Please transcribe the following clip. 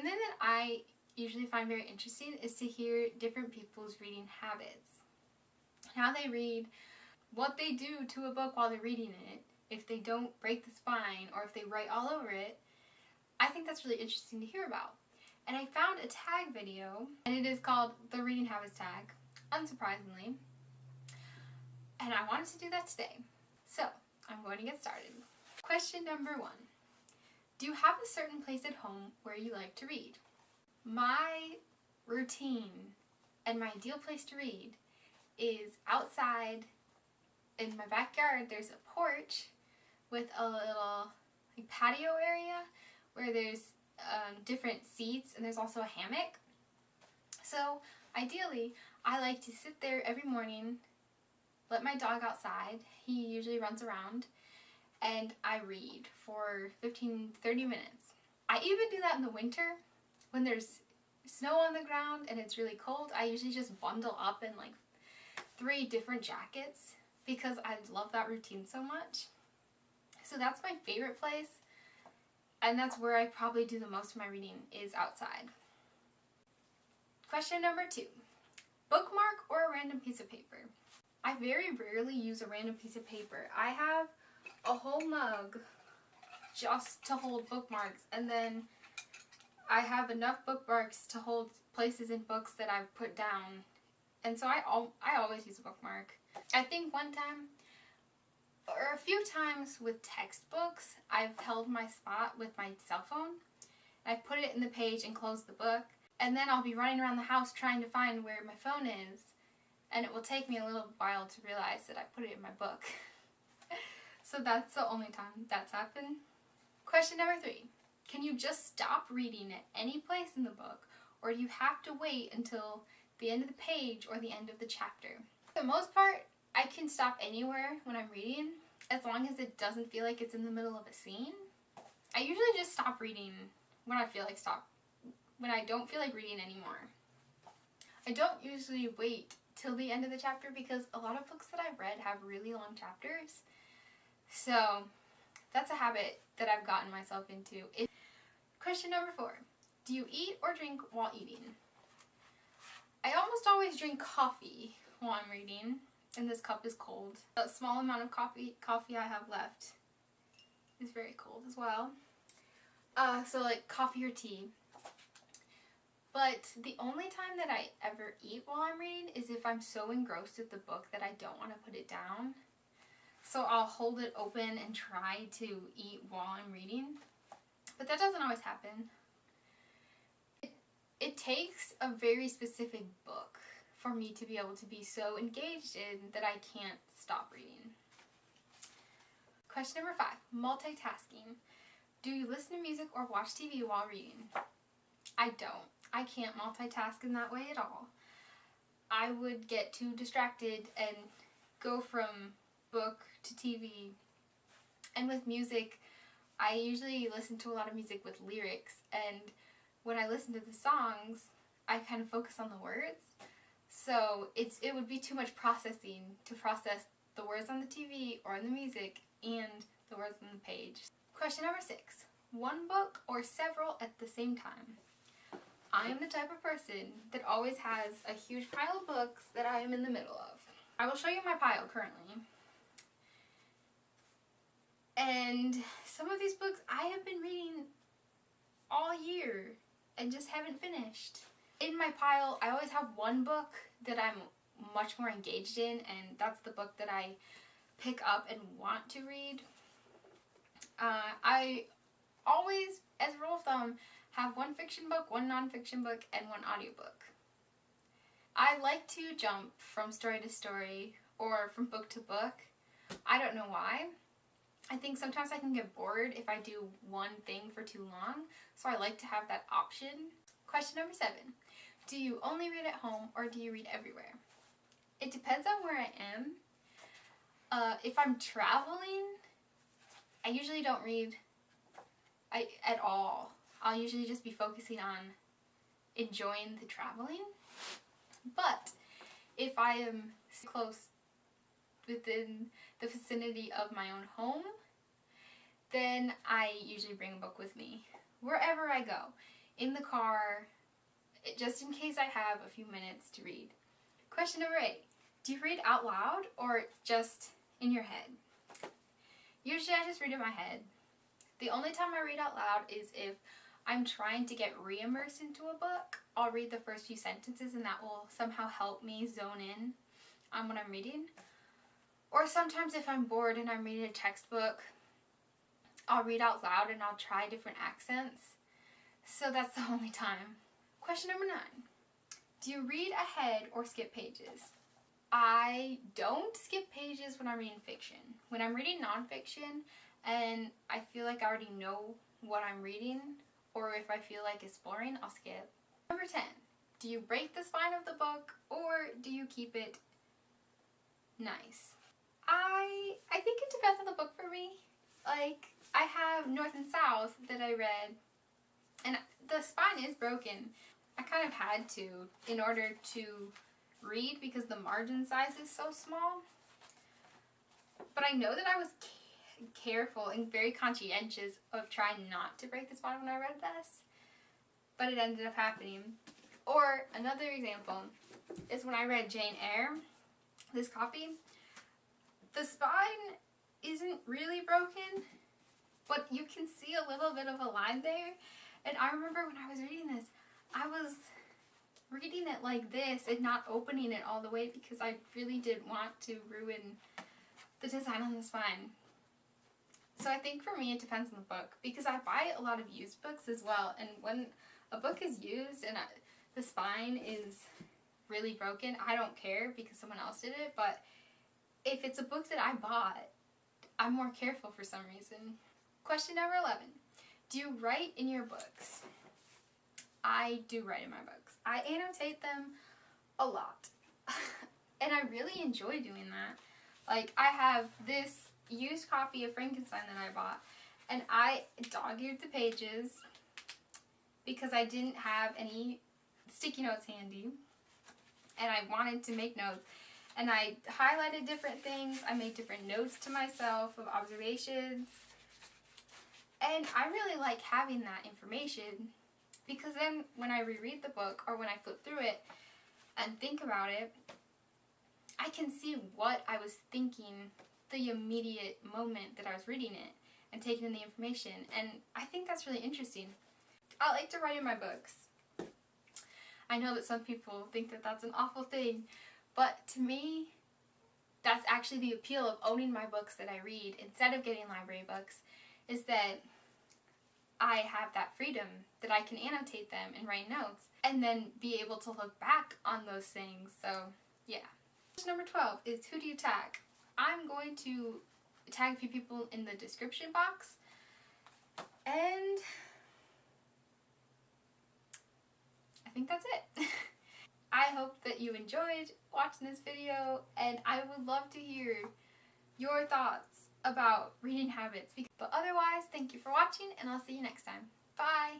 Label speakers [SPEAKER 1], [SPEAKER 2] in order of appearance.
[SPEAKER 1] Something that I usually find very interesting is to hear different people's reading habits. How they read, what they do to a book while they're reading it, if they don't break the spine or if they write all over it. I think that's really interesting to hear about. And I found a tag video, and it is called the Reading Habits Tag, unsurprisingly. And I wanted to do that today. So, I'm going to get started. Question number 1. Do you have a certain place at home where you like to read? My routine and my ideal place to read is outside in my backyard. There's a porch with a little patio area where there's different seats, and there's also a hammock. So ideally, I like to sit there every morning, let my dog outside, he usually runs around, and I read for 15-30 minutes. I even do that in the winter when there's snow on the ground and it's really cold. I usually just bundle up in like 3 different jackets because I love that routine so much. So that's my favorite place, and that's where I probably do the most of my reading, is outside. Question number 2. Bookmark or a random piece of paper? I very rarely use a random piece of paper. I have a whole mug just to hold bookmarks, and then I have enough bookmarks to hold places in books that I've put down. And so I always use a bookmark. I think one time, or a few times with textbooks, I've held my spot with my cell phone. I've put it in the page and closed the book, and then I'll be running around the house trying to find where my phone is, and it will take me a little while to realize that I put it in my book. So that's the only time that's happened. Question number 3. Can you just stop reading at any place in the book, or do you have to wait until the end of the page or the end of the chapter? For the most part, I can stop anywhere when I'm reading, as long as it doesn't feel like it's in the middle of a scene. I usually just stop reading when I don't feel like reading anymore. I don't usually wait till the end of the chapter because a lot of books that I've read have really long chapters. So that's a habit that I've gotten myself into. Question number 4. Do you eat or drink while eating? I almost always drink coffee while I'm reading, and this cup is cold. The small amount of coffee I have left is very cold as well. So like coffee or tea. But the only time that I ever eat while I'm reading is if I'm so engrossed with the book that I don't want to put it down. So I'll hold it open and try to eat while I'm reading. But that doesn't always happen. It takes a very specific book for me to be able to be so engaged in that I can't stop reading. Question number 5. Multitasking. Do you listen to music or watch TV while reading? I don't. I can't multitask in that way at all. I would get too distracted and go from book to TV. And with music, I usually listen to a lot of music with lyrics, and when I listen to the songs, I kind of focus on the words. So it would be too much processing to process the words on the TV or in the music and the words on the page. Question number 6. One book or several at the same time? I am the type of person that always has a huge pile of books that I am in the middle of. I will show you my pile currently. And some of these books I have been reading all year and just haven't finished. In my pile, I always have one book that I'm much more engaged in, and that's the book that I pick up and want to read. I always, as a rule of thumb, have one fiction book, one nonfiction book, and one audiobook. I like to jump from story to story or from book to book. I don't know why. I think sometimes I can get bored if I do one thing for too long, so I like to have that option. Question number 7. Do you only read at home or do you read everywhere? It depends on where I am. If I'm traveling, I usually don't read at all. I'll usually just be focusing on enjoying the traveling. But if I am close within the vicinity of my own home, then I usually bring a book with me wherever I go. in the car, just in case I have a few minutes to read. Question number 8. Do you read out loud or just in your head? Usually I just read in my head. The only time I read out loud is if I'm trying to get re-immersed into a book. I'll read the first few sentences and that will somehow help me zone in on what I'm reading. Or sometimes if I'm bored and I'm reading a textbook, I'll read out loud and I'll try different accents. So that's the only time. Question number 9. Do you read ahead or skip pages? I don't skip pages when I'm reading fiction. When I'm reading nonfiction and I feel like I already know what I'm reading, or if I feel like it's boring, I'll skip. Number 10. Do you break the spine of the book or do you keep it nice? I think it depends on the book for me. Like, I have North and South that I read and the spine is broken. I kind of had to in order to read because the margin size is so small. But I know that I was careful and very conscientious of trying not to break the spine when I read this. But it ended up happening. Or another example is when I read Jane Eyre, this copy. The spine isn't really broken, but you can see a little bit of a line there. And I remember when I was reading this, I was reading it like this and not opening it all the way because I really didn't want to ruin the design on the spine. So I think for me it depends on the book because I buy a lot of used books as well, and when a book is used and the spine is really broken, I don't care because someone else did it, but if it's a book that I bought, I'm more careful for some reason. Question number 11. Do you write in your books? I do write in my books. I annotate them a lot. And I really enjoy doing that. Like, I have this used copy of Frankenstein that I bought, and I dog-eared the pages because I didn't have any sticky notes handy, and I wanted to make notes. And I highlighted different things. I made different notes to myself of observations. And I really like having that information because then when I reread the book or when I flip through it and think about it, I can see what I was thinking the immediate moment that I was reading it and taking in the information. And I think that's really interesting. I like to write in my books. I know that some people think that that's an awful thing, but to me, that's actually the appeal of owning my books that I read instead of getting library books, is that I have that freedom that I can annotate them and write notes and then be able to look back on those things. So, yeah. Question number 12 is, who do you tag? I'm going to tag a few people in the description box, and I think that's it. I hope that you enjoyed watching this video, and I would love to hear your thoughts about reading habits. But otherwise, thank you for watching, and I'll see you next time. Bye!